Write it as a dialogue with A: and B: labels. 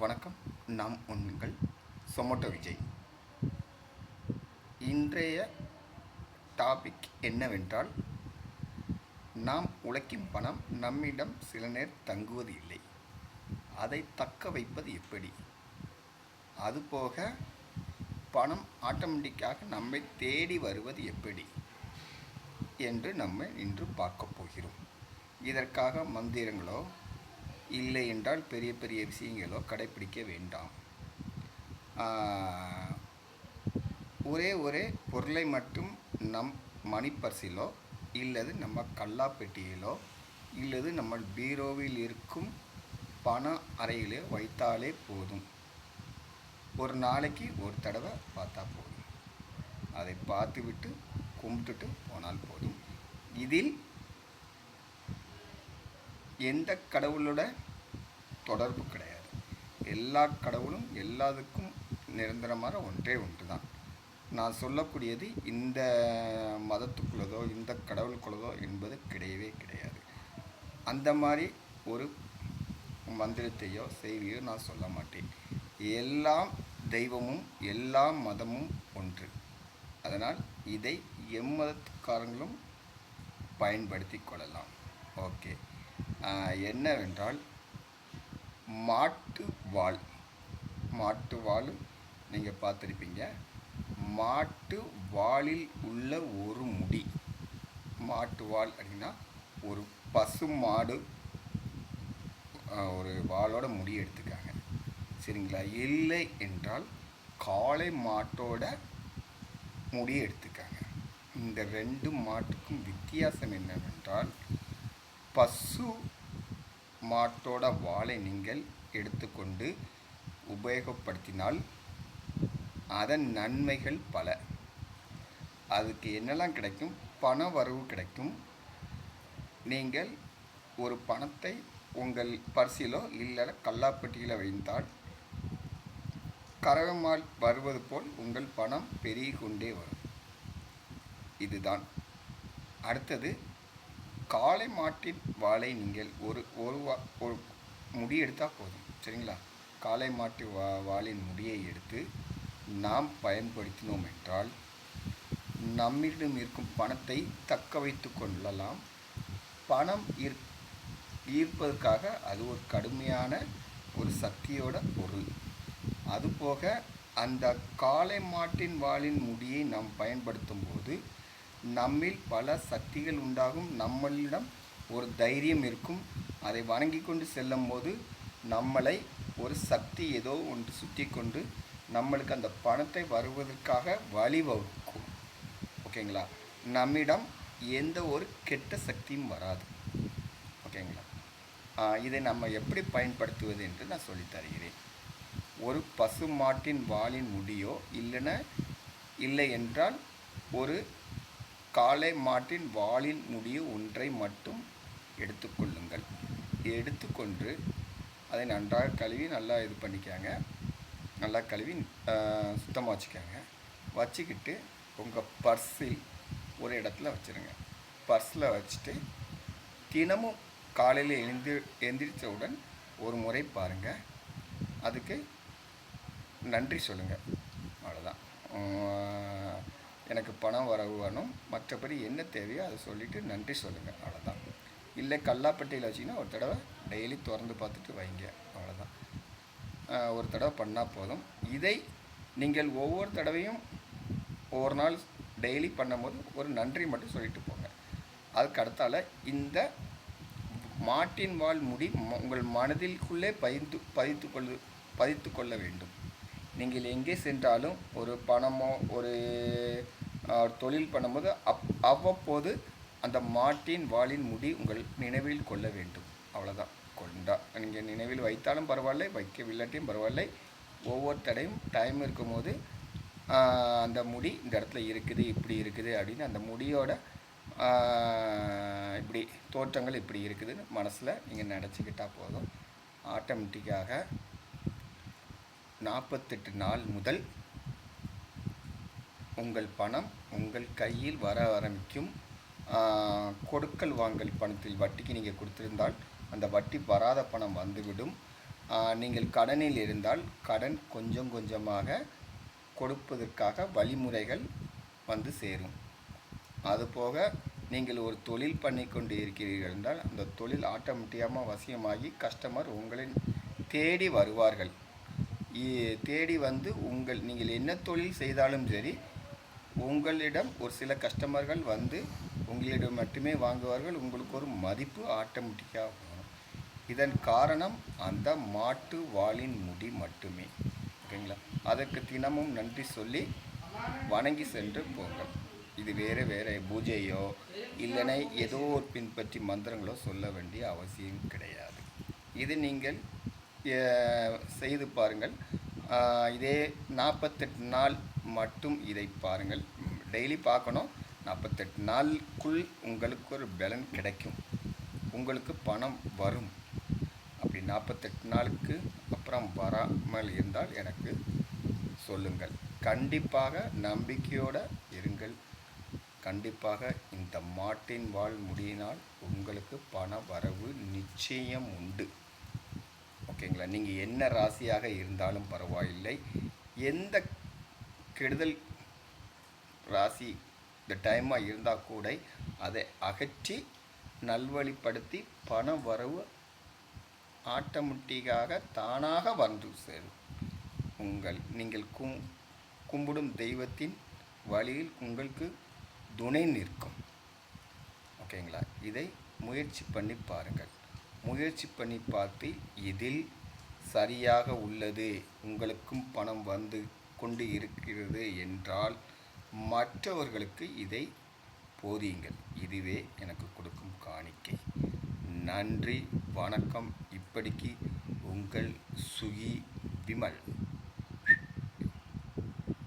A: வணக்கம். நாம் உங்கள் சொமோட்டோ விஜய். இன்றைய டாபிக் என்னவென்றால், நாம் உழைக்கும் பணம் நம்மிடம் சில நேரம் தங்குவது இல்லை. அதை தக்க வைப்பது எப்படி? அதுபோக பணம் ஆட்டோமேட்டிக்காக நம்மை தேடி வருவது எப்படி என்று நம்ம இன்று பார்க்க போகிறோம். இதற்காக மந்திரங்களோ இல்லை என்றால் பெரிய பெரிய விஷயங்களோ கடைப்பிடிக்க வேண்டாம். ஒரே பொருளை மட்டும் நம் மணி பர்சிலோ இல்லது நம்ம கல்லாப்பெட்டியிலோ இல்லது நம்ம பீரோவில் இருக்கும் பண அறையிலே வைத்தாலே போதும். ஒரு நாளைக்கு ஒரு தடவை பார்த்தா போதும். அதை பார்த்துவிட்டு கும்பிட்டுட்டு போனால் போதும். இதில் எந்த கடவுளோட தொடர்பு கிடையாது. எல்லா கடவுளும் எல்லாத்துக்கும் நிரந்தரமான ஒன்றே ஒன்று தான். நான் சொல்லக்கூடியது இந்த மதத்துக்குள்ளதோ இந்த கடவுளுக்குள்ளதோ என்பது கிடையவே கிடையாது. அந்த மாதிரி ஒரு மந்திரத்தையோ செய்தியோ நான் சொல்ல மாட்டேன். எல்லா தெய்வமும் எல்லா மதமும் ஒன்று. அதனால் இதை எம்மதத்துக்காரங்களும் பயன்படுத்தி கொள்ளலாம். ஓகே. என்னவென்றால், மாட்டு வால் நீங்கள் பார்த்துருப்பீங்க. மாட்டு வாலில் உள்ள ஒரு முடி, மாட்டு வால் அப்படின்னா ஒரு பசு மாடு ஒரு வாளோட முடி எடுத்துக்காங்க, சரிங்களா? இல்லை என்றால் காளை மாட்டோட முடி எடுத்துக்காங்க. இந்த ரெண்டு மாட்டுக்கும் வித்தியாசம் என்னவென்றால், பசு மாட்டோட வாளை நீங்கள் எடுத்துக்கொண்டு உபயோகப்படுத்தினால் அதன் நன்மைகள் பல. அதுக்கு என்னெல்லாம் கிடைக்கும்? பண வரவு கிடைக்கும். நீங்கள் ஒரு பணத்தை உங்கள் பர்சிலோ இல்லை கல்லாப்பட்டியில் வைத்தால் கறவைமால் வருவது போல் உங்கள் பணம் பெருகி கொண்டே வரும். இதுதான். அடுத்தது, காளை மாட்டின் வாளை நீங்கள் ஒரு முடி எடுத்தால் போதும், சரிங்களா? காளை மாட்டு வாளின் முடியை எடுத்து நாம் பயன்படுத்தினோம் என்றால் நம்மிடம் இருக்கும் பணத்தை தக்க வைத்து கொள்ளலாம். பணம் ஈர்ப்பதற்காக அது ஒரு கடுமையான ஒரு சக்தியோட பொருள். அதுபோக அந்த காளை மாட்டின் வாளின் முடியை நாம் பயன்படுத்தும் போது நம்மில் பல சக்திகள் உண்டாகும். நம்மளிடம் ஒரு தைரியம் இருக்கும். அதை வணங்கி கொண்டு செல்லும் போது நம்மளை ஒரு சக்தி ஏதோ ஒன்று சுற்றி கொண்டு நம்மளுக்கு அந்த பணத்தை வருவதற்காக வழிவகுக்கும். ஓகேங்களா? நம்மிடம் எந்த ஒரு கெட்ட சக்தியும் வராது. ஓகேங்களா? இதை நம்ம எப்படி பயன்படுத்துவது என்று நான் சொல்லித் தருகிறேன். ஒரு பசு மாட்டின் வாளின் முடியோ இல்லை என்றால் ஒரு காளை மாட்டின் வாளின் முடியோ ஒன்றை மட்டும் எடுத்துக்கொள்ளுங்கள். எடுத்துக்கொண்டு அதை நன்றாக கழுவி நல்லா இது பண்ணிக்காங்க. நல்லா கழுவி சுத்தமாக வச்சுக்காங்க. வச்சுக்கிட்டு உங்கள் பர்ஸில் ஒரு இடத்துல வச்சுருங்க. பர்ஸில் வச்சுட்டு தினமும் காலையில் எந்திரிச்சவுடன் ஒரு முறை பாருங்கள். அதுக்கு நன்றி சொல்லுங்கள். அவ்வளோதான். எனக்கு பணம் வரவு வேணும், மற்றபடி என்ன தேவையோ அதை சொல்லிவிட்டு நன்றி சொல்லுங்கள். அவ்வளோதான். இல்லை கல்லாப்பட்டியில் வச்சிங்கன்னா ஒரு தடவை டெய்லி திறந்து பார்த்துட்டு வைங்க. அவ்வளோதான். ஒரு தடவை பண்ணால் போதும். இதை நீங்கள் ஒவ்வொரு தடவையும் ஒவ்வொரு நாள் டெய்லி பண்ணும்போது ஒரு நன்றி மட்டும் சொல்லிட்டு போங்க. அதுக்கு அடுத்தால இந்த மாட்டின் வால் முடி உங்கள் மனதிற்குள்ளே பதித்து கொள்ள வேண்டும். நீங்கள் எங்கே சென்றாலும் ஒரு பணமோ ஒரு தொழில் பண்ணும்போது அவ்வப்போது அந்த மாட்டின் வாளின் முடி உங்கள் நினைவில் கொள்ள வேண்டும். அவ்வளோதான். நீங்கள் நினைவில் வைத்தாலும் பரவாயில்லை, வைக்கவில்லாட்டியும் பரவாயில்லை. ஒவ்வொரு தடையும் டைம் இருக்கும்போது அந்த முடி இந்த இடத்துல இருக்குது, இப்படி இருக்குது அப்படின்னு அந்த முடியோட இப்படி தோற்றங்கள் இப்படி இருக்குதுன்னு மனசில் நீங்கள் நினச்சிக்கிட்டால் போதும். ஆட்டோமேட்டிக்காக 48 நாள் முதல் உங்கள் பணம் உங்கள் கையில் வர ஆரம்பிக்கும். கொடுக்கல் வாங்கல் பணத்தில் வட்டிக்கு நீங்கள் கொடுத்திருந்தால் அந்த வட்டி வராத பணம் வந்துவிடும். நீங்கள் கடனில் இருந்தால் கடன் கொஞ்சம் கொஞ்சமாக கொடுப்பதற்காக வழிமுறைகள் வந்து சேரும். அதுபோக நீங்கள் ஒரு தொழில் பண்ணி கொண்டு இருக்கிறீர்கள் என்றால் அந்த தொழில் ஆட்டோமேட்டிக்காக வசியமாகி கஸ்டமர் உங்களை தேடி வருவார்கள். தேடி வந்து நீங்கள் என்ன தொழில் செய்தாலும் சரி, உங்களிடம் ஒரு சில கஸ்டமர்கள் வந்து உங்களிடம் மட்டுமே வாங்குவார்கள். உங்களுக்கு ஒரு மதிப்பு ஆட்டோமேட்டிக்காக வரும். இதன் காரணம் அந்த மாட்டு வாளின் முடி மட்டுமே. ஓகேங்களா? அதற்கு தினமும் நன்றி சொல்லி வணங்கி சென்று போங்கள். இது வேறு பூஜையோ இல்லைன்னா ஏதோ ஒரு பின்பற்றி மந்திரங்களோ சொல்ல வேண்டிய அவசியம் கிடையாது. இது நீங்கள் செய்து பாருங்கள். இதே 48 நாள் மட்டும் இதை பாருங்கள். டெய்லி பார்க்கணும். 48 நாளுக்குள் உங்களுக்கு ஒரு பலன் கிடைக்கும். உங்களுக்கு பணம் வரும். அப்படி 48 நாளுக்கு அப்புறம் வராமல் இருந்தால் எனக்கு சொல்லுங்கள். கண்டிப்பாக நம்பிக்கையோடு இருங்கள். கண்டிப்பாக இந்த மாட்டின் வால் முடியினால் உங்களுக்கு பண வரவு நிச்சயம் உண்டு. ஓகேங்களா? நீங்கள் என்ன ராசியாக இருந்தாலும் பரவாயில்லை. எந்த கெடுதல் ராசி இந்த டைமாக இருந்தால் கூட அதை அகற்றி நல்வழிப்படுத்தி பண வரவு ஆட்டோமேட்டிக்காக தானாக வந்து சேரும். நீங்கள் கும்பிடும் தெய்வத்தின் வழியில் உங்களுக்கு துணை நிற்கும். ஓகேங்களா? இதை முயற்சி பண்ணி பாருங்கள். முயற்சி பண்ணி பார்த்து இதில் சரியாக உள்ளது, உங்களுக்கும் பணம் வந்து கொண்டு இருக்கிறது என்றால் மற்றவர்களுக்கு இதை போதியுங்கள். இதுவே எனக்கு கொடுக்கும் காணிக்கை. நன்றி, வணக்கம். இப்படிக்கு உங்கள் சுகி